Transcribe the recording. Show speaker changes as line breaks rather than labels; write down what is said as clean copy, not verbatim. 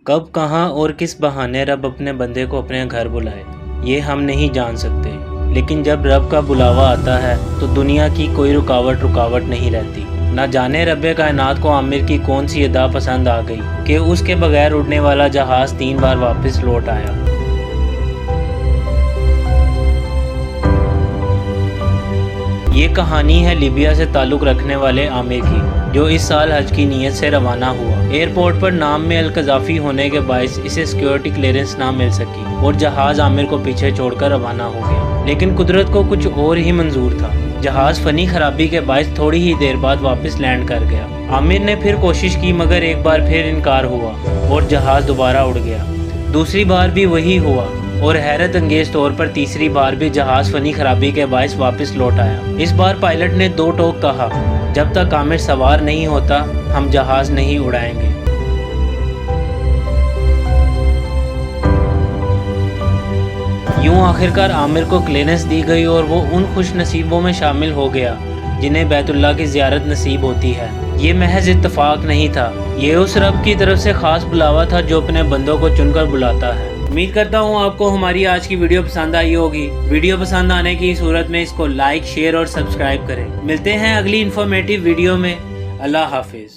کب کہاں اور کس بہانے رب اپنے بندے کو اپنے گھر بلائے یہ ہم نہیں جان سکتے، لیکن جب رب کا بلاوا آتا ہے تو دنیا کی کوئی رکاوٹ نہیں رہتی۔ نہ جانے رب کائنات کو عامر کی کون سی ادا پسند آ گئی کہ اس کے بغیر اڑنے والا جہاز 3 بار واپس لوٹ آیا۔ یہ کہانی ہے لیبیا سے تعلق رکھنے والے عامر کی، جو اس سال حج کی نیت سے روانہ ہوا۔ ایئرپورٹ پر نام میں القذافی ہونے کے باعث اسے سیکیورٹی کلیئرنس نہ مل سکی اور جہاز عامر کو پیچھے چھوڑ کر روانہ ہو گیا، لیکن قدرت کو کچھ اور ہی منظور تھا۔ جہاز فنی خرابی کے باعث تھوڑی ہی دیر بعد واپس لینڈ کر گیا۔ عامر نے پھر کوشش کی مگر ایک بار پھر انکار ہوا اور جہاز دوبارہ اڑ گیا۔ دوسری بار بھی وہی ہوا اور حیرت انگیز طور پر تیسری بار بھی جہاز فنی خرابی کے باعث واپس لوٹ آیا۔ اس بار پائلٹ نے 2 ٹوک کہا، جب تک عامر سوار نہیں ہوتا ہم جہاز نہیں اڑائیں گے۔ یوں آخرکار عامر کو کلیئرنس دی گئی اور وہ ان خوش نصیبوں میں شامل ہو گیا جنہیں بیت اللہ کی زیارت نصیب ہوتی ہے۔ یہ محض اتفاق نہیں تھا، یہ اس رب کی طرف سے خاص بلاوا تھا جو اپنے بندوں کو چن کر بلاتا ہے۔ امید کرتا ہوں آپ کو ہماری آج کی ویڈیو پسند آئی ہوگی۔ ویڈیو پسند آنے کی صورت میں اس کو لائک، شیئر اور سبسکرائب کریں۔ ملتے ہیں اگلی انفارمیٹیو ویڈیو میں۔ اللہ حافظ۔